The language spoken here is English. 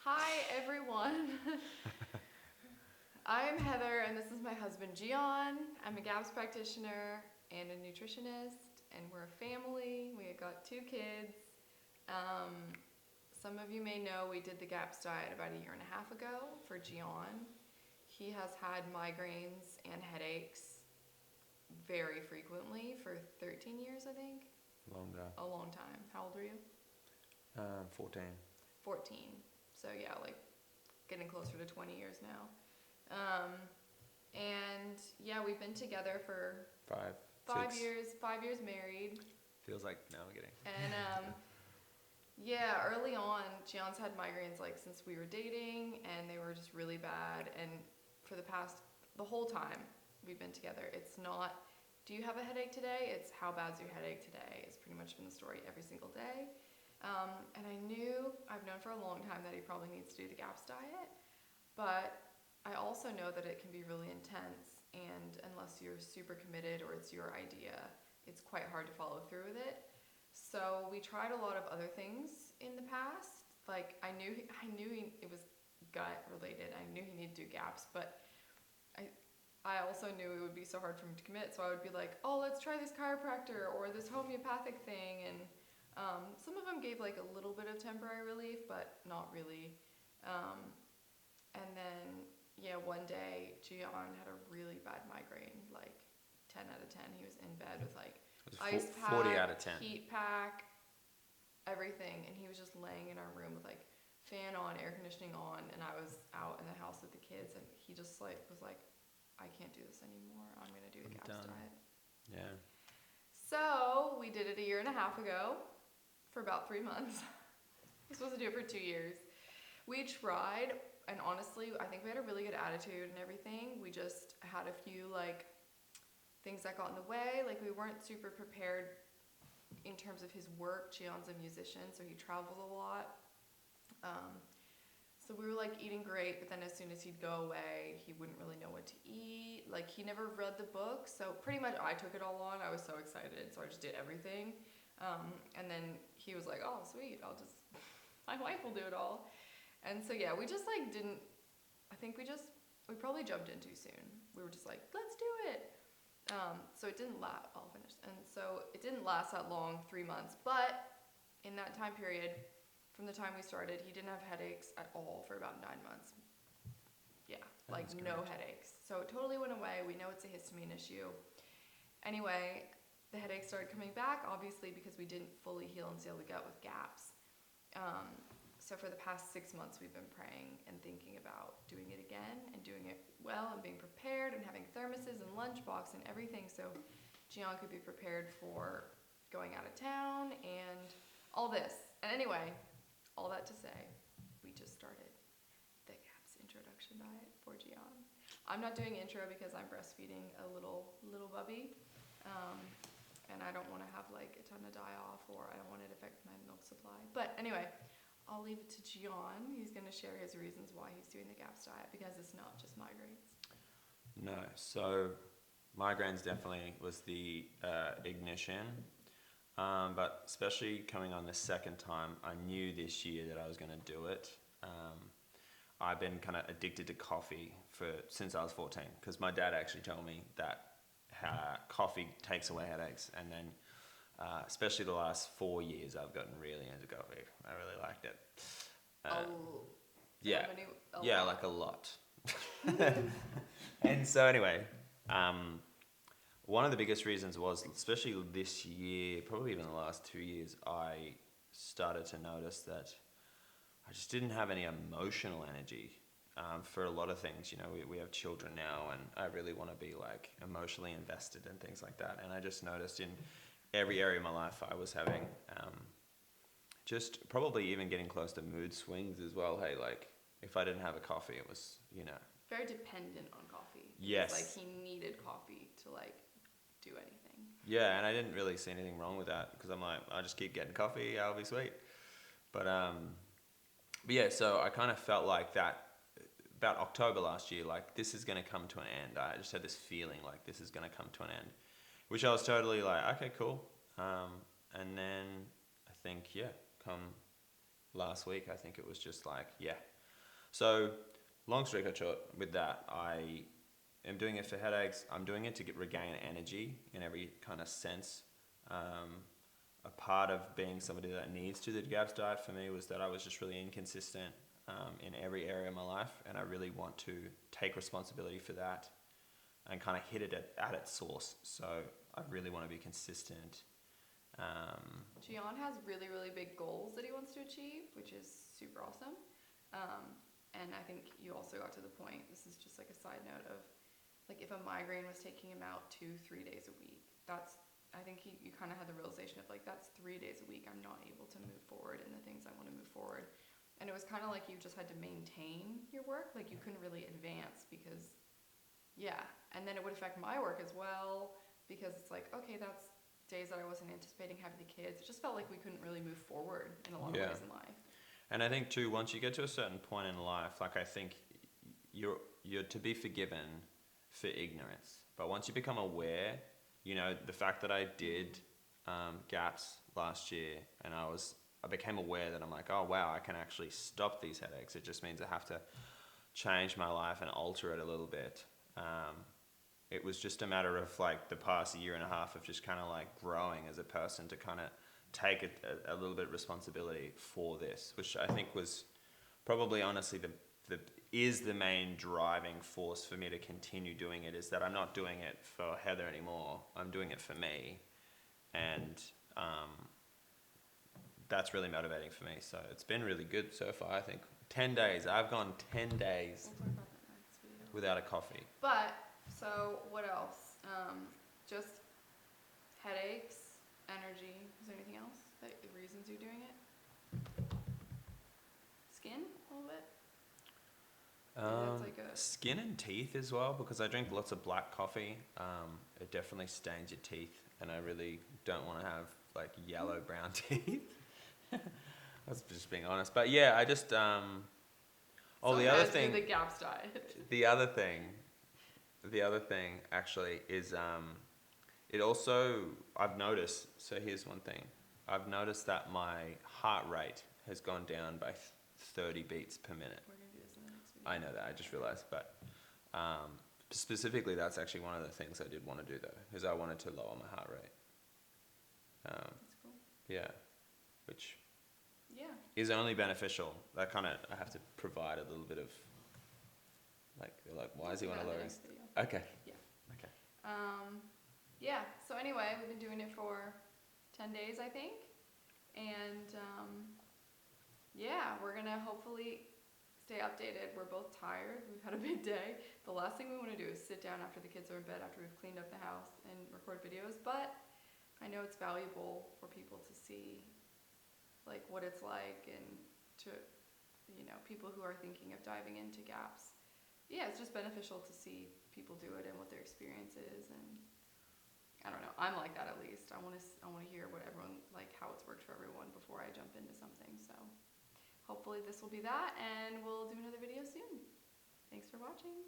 Hi, everyone. I'm Heather, and this is my husband, Gian. I'm a GAPS practitioner and a nutritionist, and we're a family. We got 2 kids. Um, some of you may know we did the GAPS diet about a year and a half ago for Gian. He has had migraines and headaches very frequently for 13 years, I think. Longer. A long time. How old were you? 14. 14. So, yeah, like getting closer to 20 years now. Um, and yeah, we've been together for 6. 5 years married. Feels like, no, I'm kidding. And yeah, early on, Gian's had migraines like since we were dating, and they were just really bad. And for the whole time we've been together, it's not, do you have a headache today? It's how bad's your headache today? It's pretty much been the story every single day. And I've known for a long time that he probably needs to do the GAPS diet, but I also know that it can be really intense, and unless you're super committed or it's your idea, it's quite hard to follow through with it. So we tried a lot of other things in the past. Like it was gut related. I knew he needed to do GAPS, but I also knew it would be so hard for him to commit. So I would be like, oh, let's try this chiropractor or this homeopathic thing, and some of them gave like a little bit of temporary relief, but not really. And then, yeah, one day Gian had a really bad migraine, like 10 out of 10. He was in bed with like ice pack, 40 out of 10. heat pack, everything, and he was just laying in our room with like fan on, air conditioning on, and I was out in the house with the kids, and he just like was like, I can't do this anymore. I'm gonna do the GAPS diet. Yeah. So we did it a year and a half ago for about 3 months. We're supposed to do it for 2 years. We tried, and honestly, I think we had a really good attitude and everything. We just had a few like things that got in the way. Like we weren't super prepared in terms of his work. Gian's a musician, so he travels a lot. So we were like eating great, but then as soon as he'd go away, he wouldn't really know what to eat. Like he never read the book, so pretty much I took it all on. I was so excited, so I just did everything. And then he was like, oh, sweet, my wife will do it all. And so yeah, we just like didn't, we probably jumped in too soon. We were just like, let's do it. So it didn't last, I'll finish. And so it didn't last that long, 3 months, but in that time period, from the time we started, he didn't have headaches at all for about 9 months. Yeah, like no headaches. So it totally went away. We know it's a histamine issue. Anyway, the headaches started coming back, obviously, because we didn't fully heal and seal the gut with GAPS. So for the past 6 months, we've been praying and thinking about doing it again and doing it well and being prepared and having thermoses and lunchbox and everything so Gian could be prepared for going out of town and all this. And anyway, all that to say, we just started the GAPS introduction diet for Gian. I'm not doing intro because I'm breastfeeding a little bubby, and I don't want to have like a ton of die off, or I don't want it to affect my milk supply. But anyway, I'll leave it to Gian. He's going to share his reasons why he's doing the GAPS diet, because it's not just migraines. No, so migraines definitely was the ignition. But especially coming on the second time, I knew this year that I was going to do it. I've been kind of addicted to coffee since I was 14, because my dad actually told me that coffee takes away headaches, and then especially the last 4 years, I've gotten really into coffee. I really liked it. Yeah, like a lot. And so anyway, one of the biggest reasons was, especially this year, probably even the last 2 years, I started to notice that I just didn't have any emotional energy for a lot of things. You know, we have children now, and I really want to be like emotionally invested in things like that. And I just noticed in every area of my life I was having just probably even getting close to mood swings as well. Hey, like if I didn't have a coffee, it was, very dependent on coffee. Yes. Like he needed coffee to like do anything. Yeah, and I didn't really see anything wrong with that, because I'm like, I just keep getting coffee, I'll be sweet. But yeah, so I kind of felt like that about October last year, like this is going to come to an end. I just had this feeling like this is going to come to an end, which I was totally like, okay, cool. And then I think, yeah, come last week. I think it was just like, yeah. So, long story short, with that, I am doing it for headaches. I'm doing it to regain energy in every kind of sense. A part of being somebody that needs to do the GAPS diet for me was that I was just really inconsistent in every area of my life, and I really want to take responsibility for that and kind of hit it at its source. So I really want to be consistent. Gian has really, really big goals that he wants to achieve, which is super awesome. And I think you also got to the point, this is just like a side note of, like, if a migraine was taking him out 2-3 days a week, I think you kind of had the realization of, like, that's 3 days a week I'm not able to move forward in the things I want to move forward. And it was kind of like you just had to maintain your work, like you couldn't really advance because, yeah. And then it would affect my work as well, because it's like, okay, that's days that I wasn't anticipating having the kids. It just felt like we couldn't really move forward in a lot of ways in life. And I think too, once you get to a certain point in life, like, I think you're to be forgiven for ignorance. But once you become aware, you know, the fact that I did GAPS last year, and I became aware that I'm like, oh wow, I can actually stop these headaches. It just means I have to change my life and alter it a little bit. It was just a matter of, like, the past year and a half of just kind of like growing as a person to kind of take a little bit of responsibility for this, which I think was probably honestly the main driving force for me to continue doing it, is that I'm not doing it for Heather anymore. I'm doing it for me. And that's really motivating for me. So it's been really good so far, I think. 10 days. I've gone 10 days We'll talk about that next video. without a coffee. But, so what else? Just headaches, energy. Is there anything else? The reasons you're doing it? Skin, a little bit? That's like Skin and teeth as well, because I drink lots of black coffee. It definitely stains your teeth, and I really don't want to have, like, yellow brown teeth. That's just being honest. But yeah, I just the other thing, the GAPS diet. the other thing actually is it also, I've noticed, so here's one thing. I've noticed that my heart rate has gone down by 30 beats per minute. We're going to do this in the next video. I know that, I just realized, but specifically that's actually one of the things I did want to do though, is I wanted to lower my heart rate. That's cool. Yeah, which Yeah. is only beneficial. I have to provide a little bit of, like, why does he want to lower his... Okay. Yeah. Okay. Yeah, so anyway, we've been doing it for 10 days, I think. And yeah, we're going to hopefully stay updated. We're both tired. We've had a big day. The last thing we want to do is sit down after the kids are in bed, after we've cleaned up the house, and record videos. But I know it's valuable for people to see, like, what it's like, and to, you know, people who are thinking of diving into GAPS. Yeah, it's just beneficial to see people do it and what their experience is, and I don't know. I'm like that, at least. I want to hear what everyone, like, how it's worked for everyone before I jump into something. So hopefully this will be that, and we'll do another video soon. Thanks for watching.